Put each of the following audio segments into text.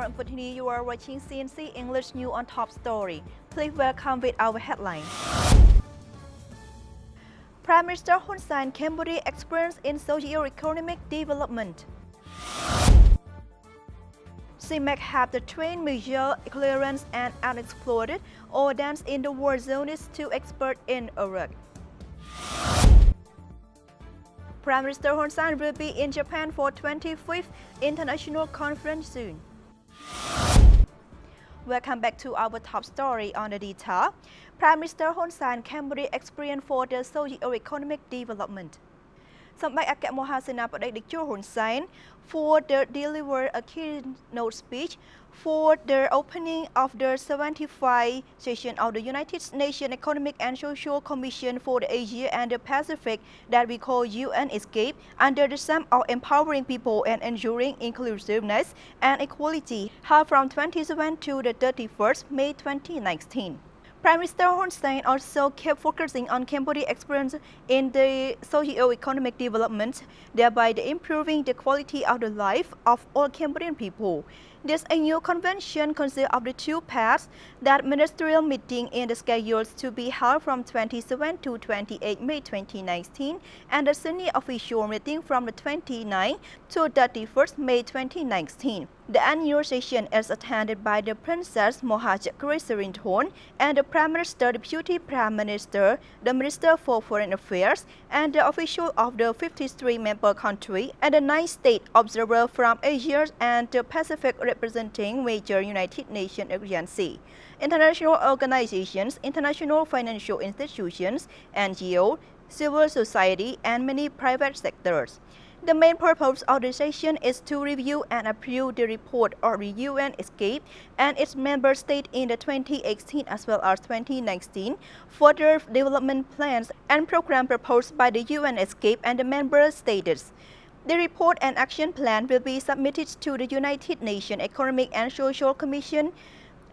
Unfortunately, you are watching CNC English News on Top Story. Please welcome with our headline. Prime Minister Hun Sen, Cambodia experience in socio-economic development. CIMAC have the train major clearance and unexploded or dance in the war zone is too expert in Iraq. Prime Minister Hun Sen will be in Japan for 25th International Conference soon. Welcome back to our top story on the detail. Prime Minister Hun Sen, Cambodia experience for the socio-economic development. សម្ដេចអគ្គមហាសេនាបតីតេជោ Hun Sen for the deliver a keynote speech for the opening of the 75th session of the United Nations Economic and Social Commission for the Asia and the Pacific that we call UN ESCAPE under the theme of empowering people and ensuring inclusiveness and equality held from 27 to the 31st May 2019. Prime Minister Hun Sen also kept focusing on Cambodia's experience in the socio-economic development, thereby improving the quality of the life of all Cambodian people. This annual convention consists of the two parts, that ministerial meeting in the schedules to be held from 27 to 28 May 2019 and the senior official meeting from the 29th to 31st May 2019. The annual session is attended by the Princess Mohajekri Serinthorn and the Prime Minister, Deputy Prime Minister, the Minister for Foreign Affairs, and the officials of the 53 member country and the 9 state observers from Asia and the Pacific representing major United Nations agencies, international organizations, international financial institutions, NGOs, civil society, and many private sectors. The main purpose of the session is to review and approve the report of the UN ESCAPE and its member states in the 2018 as well as 2019 further development plans and programs proposed by the UN ESCAPE and the member states. The report and action plan will be submitted to the United Nations Economic and Social Commission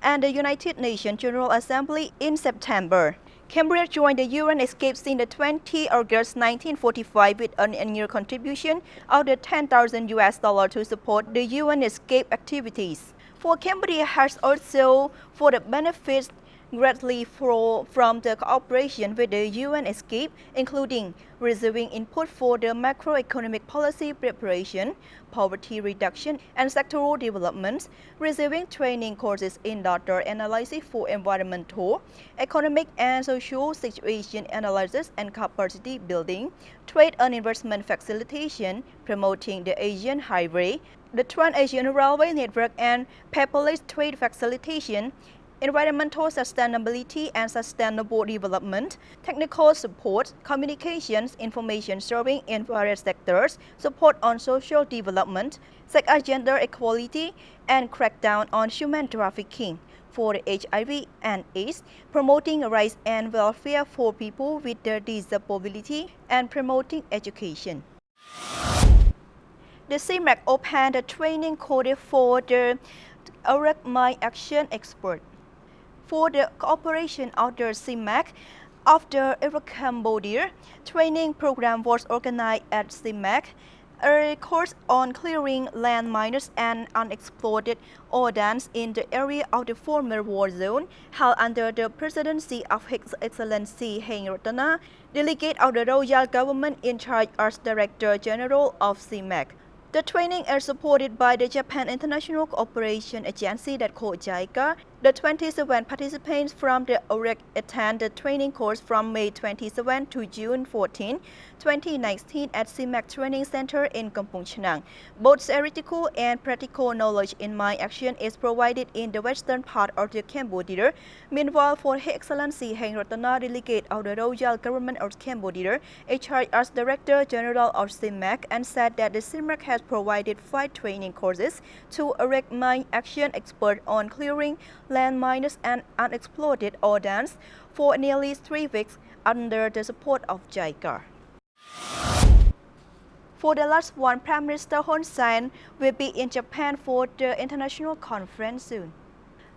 and the United Nations General Assembly in September. Cambodia joined the UN ESCAPE since the 20 August 1945 with an annual contribution of the $10,000 to support the UN ESCAPE activities. For Cambodia has also for the benefits greatly from the cooperation with the UN ESCAPE, including receiving input for the macroeconomic policy preparation, poverty reduction, and sectoral developments, receiving training courses in data analysis for environmental, economic, and social situation analysis and capacity building, trade and investment facilitation, promoting the Asian Highway, the Trans-Asian Railway Network, and paperless trade facilitation, environmental sustainability and sustainable development, technical support, communications, information sharing in various sectors, support on social development, such as gender equality, and crackdown on human trafficking for HIV and AIDS, promoting rights and welfare for people with disability, and promoting education. The CIMAC opened a training course for the Iraq Mine Action Expert. For the cooperation of the CIMAC of the Iraq Cambodia, training program was organized at CIMAC, a course on clearing land mines and unexploded ordnance in the area of the former war zone, held under the presidency of His Excellency Heng Ratana, delegate of the Royal Government in charge as Director General of CIMAC. The training is supported by the Japan International Cooperation Agency that called JICA. The 27 participants from the Iraq attend the training course from May 27 to June 14, 2019 at CIMAC Training Center in Kampong Chhnang. Both theoretical and practical knowledge in mine action is provided in the western part of the Cambodia. Meanwhile, for His Excellency Heng Ratana, delegate of the Royal Government of Cambodia, in charge as Director General of CIMAC, and said that the CIMAC has provided 5 training courses to Iraq mine action experts on clearing land mines and unexploded ordnance for nearly 3 weeks under the support of JICA. For the last one, Prime Minister Hun Sen will be in Japan for the international conference soon.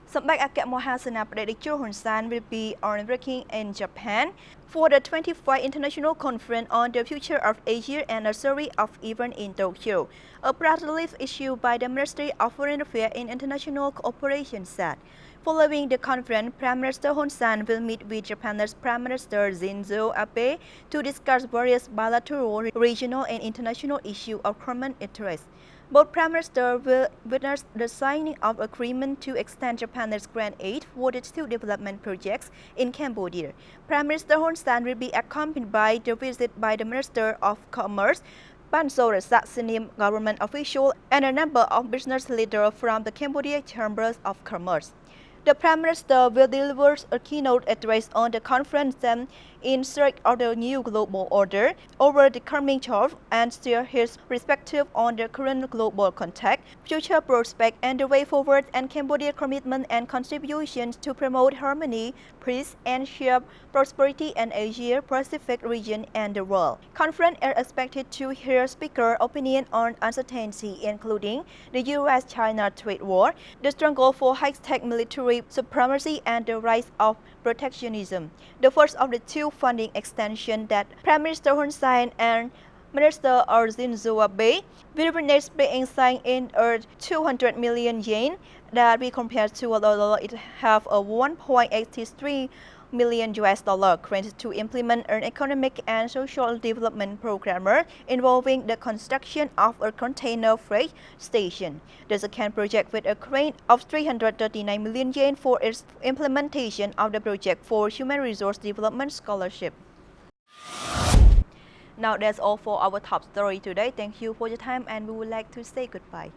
Samdech Akep Mohasena Pradik Chul Hun San will be groundbreaking in Japan for the 25th International Conference on the Future of Asia and a series of events in Tokyo. A press release issued by the Ministry of Foreign Affairs and International Cooperation said, following the conference, Prime Minister Hun Sen will meet with Japan's Prime Minister Shinzo Abe to discuss various bilateral, regional, and international issues of common interest. Both Prime Ministers will witness the signing of agreement to extend Japan's grant aid for the two development projects in Cambodia. Prime Minister Hun Sen will be accompanied by the visit by the Minister of Commerce, Ban Sorasak, senior government official, and a number of business leaders from the Cambodia Chambers of Commerce. The Prime Minister will deliver a keynote address on the conference theme in search of the new global order over the coming 12 and share his perspective on the current global context, future prospects, and the way forward, and Cambodia's commitment and contributions to promote harmony, peace, and share prosperity in Asia Pacific region and the world. Conference is expected to hear speaker opinion on uncertainty, including the U.S.-China trade war, the struggle for high-tech military supremacy, and the rise of protectionism. The first of the two funding extensions that Prime Minister Hun Sen and Minister Shinzo Abe will next be signed in 200 million yen that we compare to a dollar. It have a 1.83 million US dollar granted to implement an economic and social development program involving the construction of a container freight station. The second project with a grant of 339 million yen for its implementation of the project for human resource development scholarship. Now that's all for our top story today. Thank you for your time and we would like to say goodbye.